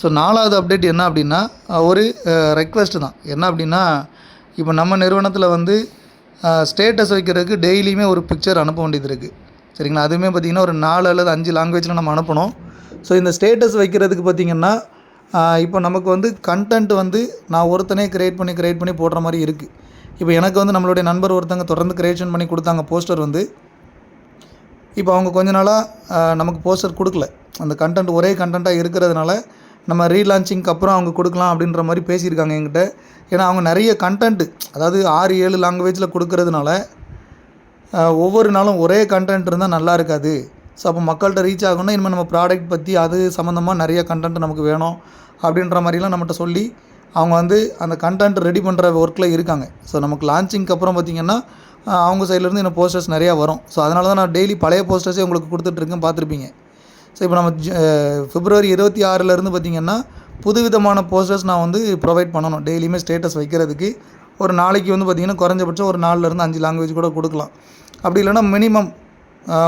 So 4வது update என்ன அப்படின்னா, ஒரு ரெக்வெஸ்ட்டு தான். என்ன அப்படின்னா, இப்போ நம்ம நிறுவனத்தில் வந்து ஸ்டேட்டஸ் வைக்கிறதுக்கு டெய்லியுமே ஒரு பிக்சர் அனுப்ப வேண்டியது இருக்குது. சரிங்களா? அதுவுமே பார்த்திங்கன்னா ஒரு 4 அல்லது 5 லாங்குவேஜில் நம்ம அனுப்பணும். ஸோ இந்த ஸ்டேட்டஸ் வைக்கிறதுக்கு பார்த்திங்கன்னா, இப்போ நமக்கு வந்து கன்டென்ட் வந்து நான் ஒருத்தனே க்ரியேட் பண்ணி போடுற மாதிரி இருக்குது. இப்போ எனக்கு வந்து நம்மளுடைய நண்பர் ஒருத்தங்க தொடர்ந்து க்ரியேஷன் பண்ணி கொடுத்தாங்க போஸ்டர் வந்து. இப்போ அவங்க கொஞ்ச நாளாக நமக்கு போஸ்டர் கொடுக்கல. அந்த கன்டென்ட் ஒரே கன்டென்ட்டாக இருக்கிறதுனால நம்ம ரீலான்ச்சிங்க்கு அப்புறம் அவங்க கொடுக்கலாம் அப்படின்ற மாதிரி பேசியிருக்காங்க என்கிட்ட. ஏன்னா அவங்க நிறைய கன்டென்ட்டு, அதாவது 6-7 லாங்குவேஜில் கொடுக்கறதுனால ஒவ்வொரு நாளும் ஒரே கன்டென்ட் இருந்தால் நல்லா இருக்காது. ஸோ அப்போ மக்கள்கிட்ட ரீச் ஆகணும்னா இனிமேல் நம்ம ப்ராடக்ட் பற்றி அது சம்மந்தமாக நிறைய கன்டென்ட் நமக்கு வேணும் அப்படின்ற மாதிரிலாம் நம்மகிட்ட சொல்லி அவங்க வந்து அந்த கன்டென்ட் ரெடி பண்ணுற ஒர்க்கில் இருக்காங்க. ஸோ நமக்கு லான்ச்சிங்க்கு அப்புறம் பார்த்திங்கன்னா அவங்க சைட்லேருந்து இன்னும் போஸ்டர்ஸ் நிறையா வரும். ஸோ அதனால தான் நான் டெய்லி பழைய போஸ்டர்ஸே உங்களுக்கு கொடுத்துட்ருக்கேன், பார்த்துருப்பீங்க. ஸோ இப்போ நம்ம பிப்ரவரி 26 பார்த்திங்கன்னா புதுவிதமான போஸ்டர்ஸ் நான் வந்து ப்ரொவைட் பண்ணணும். டெய்லியுமே ஸ்டேட்டஸ் வைக்கிறதுக்கு ஒரு நாளைக்கு வந்து பார்த்திங்கன்னா குறைஞ்சபட்சம் ஒரு 4லேருந்து 5 லாங்குவேஜ் கூட கொடுக்கலாம். அப்படி இல்லைனா மினிமம்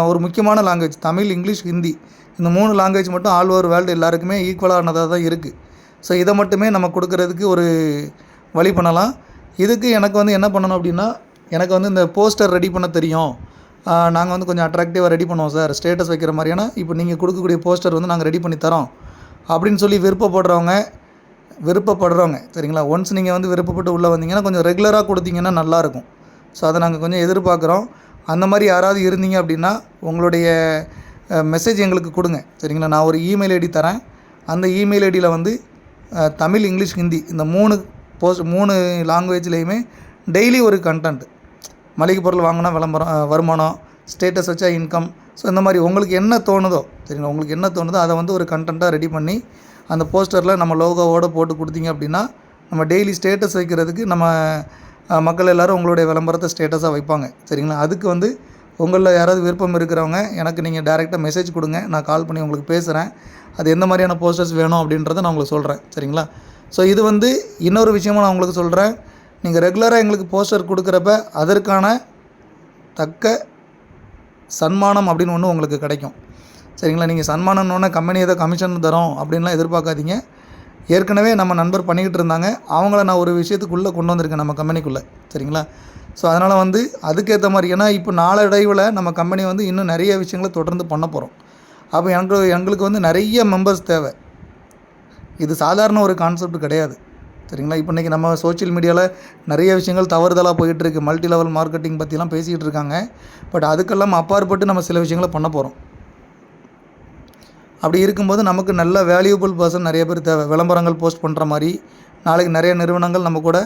ஒரு முக்கியமான லாங்குவேஜ் தமிழ், இங்கிலீஷ், ஹிந்தி இந்த 3 லாங்குவேஜ் மட்டும் ஆல் ஓவர் வேர்ல்டு எல்லாருக்குமே ஈக்குவலானதாக தான் இருக்குது. ஸோ இதை மட்டுமே நம்ம கொடுக்கறதுக்கு ஒரு வழி பண்ணலாம். இதுக்கு எனக்கு வந்து என்ன பண்ணணும் அப்படின்னா, எனக்கு வந்து இந்த போஸ்டர் ரெடி பண்ண தெரியும், நாங்கள் வந்து கொஞ்சம் அட்ராக்டிவாக ரெடி பண்ணுவோம் சார், ஸ்டேட்டஸ் வைக்கிற மாதிரியான இப்போ நீங்கள் கொடுக்கக்கூடிய போஸ்டர் வந்து நாங்கள் ரெடி பண்ணி தரோம் அப்படின்னு சொல்லி விருப்பப்படுறவங்க சரிங்களா. ஒன்ஸ் நீங்கள் வந்து விருப்பப்பட்டு உள்ளே வந்தீங்கன்னா கொஞ்சம் ரெகுலராக கொடுத்தீங்கன்னா நல்லாயிருக்கும். ஸோ அதை நாங்கள் கொஞ்சம் எதிர்பார்க்குறோம். அந்த மாதிரி யாராவது இருந்தீங்க அப்படின்னா உங்களுடைய மெசேஜ் எங்களுக்கு கொடுங்க சரிங்களா. நான் ஒரு இமெயில் ஐடி தரேன். அந்த இமெயில் ஐடியில் வந்து தமிழ், இங்கிலீஷ், ஹிந்தி இந்த 3 லாங்குவேஜ்லேயுமே டெய்லி ஒரு கண்டென்ட், மளிகை பொருள் வாங்கினா விளம்பரம், வருமானம், ஸ்டேட்டஸ் வச்சா இன்கம், ஸோ இந்த மாதிரி உங்களுக்கு என்ன தோணுதோ சரிங்களா, உங்களுக்கு என்ன தோணுதோ அதை வந்து ஒரு கண்டென்ட்டாக ரெடி பண்ணி அந்த போஸ்டரில் நம்ம லோகோவோடு போட்டு கொடுத்தீங்க அப்படின்னா நம்ம டெய்லி ஸ்டேட்டஸ் வைக்கிறதுக்கு நம்ம மக்கள் எல்லோரும் உங்களுடைய விளம்பரத்தை ஸ்டேட்டஸாக வைப்பாங்க சரிங்களா. அதுக்கு வந்து உங்களில் யாராவது விருப்பம் இருக்கிறவங்க எனக்கு நீங்கள் டைரெக்டாக மெசேஜ் கொடுங்க, நான் கால் பண்ணி உங்களுக்கு பேசுகிறேன். அது எந்த மாதிரியான போஸ்டர்ஸ் வேணும் அப்படின்றத நான் உங்களுக்கு சொல்கிறேன் சரிங்களா. ஸோ இது வந்து இன்னொரு விஷயமும் நான் உங்களுக்கு சொல்கிறேன். நீங்கள் ரெகுலராக எங்களுக்கு போஸ்டர் கொடுக்குறப்ப அதற்கான தக்க சன்மானம் அப்படின்னு ஒன்று உங்களுக்கு கிடைக்கும் சரிங்களா. நீங்கள் சன்மானம்னோடனே கம்பெனி ஏதோ கமிஷன் தரோம் அப்படின்லாம் எதிர்பார்க்காதீங்க. ஏற்கனவே நம்ம நண்பர் பண்ணிக்கிட்டு இருந்தாங்க, அவங்கள நான் ஒரு விஷயத்துக்குள்ளே கொண்டு வந்திருக்கேன் நம்ம கம்பெனிக்குள்ளே சரிங்களா. ஸோ அதனால் வந்து அதுக்கேற்ற மாதிரி, ஏன்னா இப்போ நாளடைவில் நம்ம கம்பெனி வந்து இன்னும் நிறைய விஷயங்களை தொடர்ந்து பண்ண போகிறோம். அப்போ எங்களுக்கு வந்து நிறைய மெம்பர்ஸ் தேவை. இது சாதாரண ஒரு கான்செப்ட் கிடையாது சரிங்களா. இப்போ இன்றைக்கி நம்ம சோஷியல் மீடியாவில் நிறைய விஷயங்கள் தவறுதலாக போயிட்டுருக்கு. மல்டி லெவல் மார்க்கெட்டிங் பற்றிலாம் பேசிகிட்டு இருக்காங்க. பட் அதுக்கெல்லாம் அப்பாற்பட்டு நம்ம சில விஷயங்களை பண்ண போகிறோம். அப்படி இருக்கும்போது நமக்கு நல்ல வேல்யூபிள் பர்சன் நிறைய பேர் தேவை. விளம்பரங்கள் போஸ்ட் பண்ணுற மாதிரி நாளைக்கு நிறைய நிறுவனங்கள் நம்ம கூட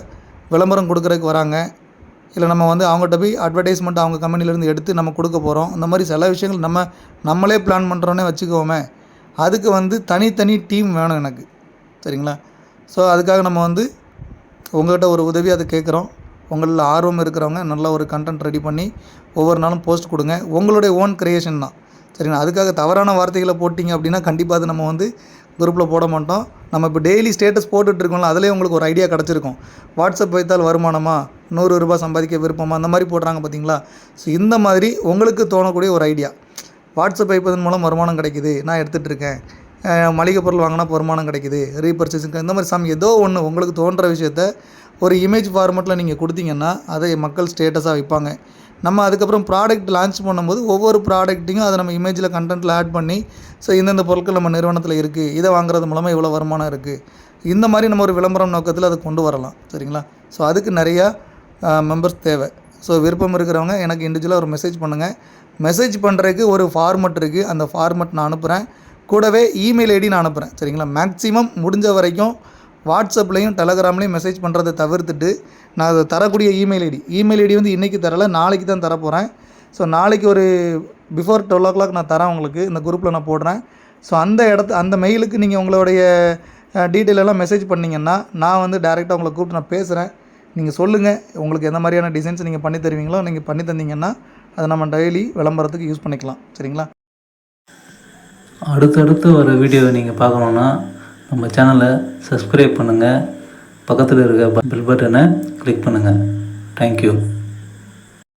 விளம்பரம் கொடுக்குறதுக்கு வராங்க. இல்லை நம்ம வந்து அவங்ககிட்ட போய் அட்வர்டைஸ்மெண்ட் அவங்க கம்பெனிலேருந்து எடுத்து நம்ம கொடுக்க போகிறோம். இந்த மாதிரி சில விஷயங்கள் நம்மளே பிளான் பண்ணுறோன்னே வச்சுக்கோமே. அதுக்கு வந்து தனித்தனி டீம் வேணும் எனக்கு சரிங்களா. ஸோ அதுக்காக நம்ம வந்து உங்கள்கிட்ட ஒரு உதவி அதை கேட்குறோம். உங்களில் ஆர்வம் இருக்கிறவங்க நல்ல ஒரு கண்டென்ட் ரெடி பண்ணி ஒவ்வொரு நாளும் போஸ்ட் கொடுங்க. உங்களுடைய ஓன் க்ரியேஷன் தான் சரிங்களா. அதுக்காக தவறான வார்த்தைகளை போட்டிங்க அப்படின்னா கண்டிப்பாக அது நம்ம வந்து குரூப்பில் போட மாட்டோம். நம்ம இப்போ டெய்லி ஸ்டேட்டஸ் போட்டுட்ருக்கோம்ல, அதிலே உங்களுக்கு ஒரு ஐடியா கிடச்சிருக்கும். வாட்ஸ்அப் வைத்தால் வருமானமா, 100 ரூபாய் சம்பாதிக்க விருப்பமா, அந்த மாதிரி போடுறாங்க பார்த்தீங்களா. ஸோ இந்த மாதிரி உங்களுக்கு தோணக்கூடிய ஒரு ஐடியா, வாட்ஸ்அப் வைப்பதன் மூலம் வருமானம் கிடைக்குது, நான் எடுத்துகிட்ருக்கேன், மளிகை பொருள் வாங்கினா வருமானம் கிடைக்குது, ரீபர்ச்சேஸிங், இந்த மாதிரி ஏதோ ஒன்று உங்களுக்கு தோன்ற விஷயத்த ஒரு இமேஜ் ஃபார்மெட்டில் நீங்கள் கொடுத்தீங்கன்னா அதை மக்கள் ஸ்டேட்டஸாக வைப்பாங்க. நம்ம அதுக்கப்புறம் ப்ராடக்ட் லான்ச் பண்ணும்போது ஒவ்வொரு ப்ராடக்ட்டையும் அதை நம்ம இமேஜில் கண்டென்ட்டில் ஆட் பண்ணி, ஸோ இந்தந்த பொருட்கள் நம்ம நிறுவனத்தில் இருக்குது, இதை வாங்குறது மூலமாக இவ்வளோ வருமானம் இருக்குது, இந்த மாதிரி நம்ம ஒரு விளம்பரம் நோக்கத்தில் அதை கொண்டு வரலாம் சரிங்களா. ஸோ அதுக்கு நிறையா மெம்பர்ஸ் தேவை. ஸோ விருப்பம் இருக்கிறவங்க எனக்கு இண்டிவிஜுவலாக ஒரு மெசேஜ் பண்ணுங்கள். மெசேஜ் பண்ணுறதுக்கு ஒரு ஃபார்மெட் இருக்குது, அந்த ஃபார்மெட் நான் அனுப்புகிறேன். கூடவே இமெயில் ஐடி நான் அனுப்புகிறேன் சரிங்களா. மேக்ஸிமம் முடிஞ்ச வரைக்கும் வாட்ஸ்அப்லேயும் டெலகிராம்லேயும் மெசேஜ் பண்ணுறதை தவிர்த்துட்டு நான் அதை தரக்கூடிய இமெயில் ஐடி வந்து இன்றைக்கி தரலை, நாளைக்கு தான் தரப்போகிறேன். ஸோ நாளைக்கு ஒரு பிஃபோர் 12 o'clock நான் தரேன் உங்களுக்கு, இந்த குரூப்பில் நான் போடுறேன். ஸோ அந்த மெயிலுக்கு நீங்கள் உங்களுடைய டீட்டெயில் எல்லாம் மெசேஜ் பண்ணிங்கன்னா நான் வந்து டேரெக்டாக உங்களை கூப்பிட்டு நான் பேசுகிறேன். நீங்கள் சொல்லுங்கள் உங்களுக்கு எந்த மாதிரியான டிசைன்ஸ் நீங்கள் பண்ணி தருவீங்களோ, நீங்கள் பண்ணி தந்தீங்கன்னா அதை நம்ம டெய்லி விளம்பரத்துக்கு யூஸ் பண்ணிக்கலாம் சரிங்களா. அடுத்தடுத்து வர வீடியோவை நீங்கள் பார்க்கணுன்னா நம்ம சேனலை சப்ஸ்கிரைப் பண்ணுங்கள், பக்கத்தில் இருக்க பெல் பட்டனை கிளிக் பண்ணுங்கள். தேங்க்யூ.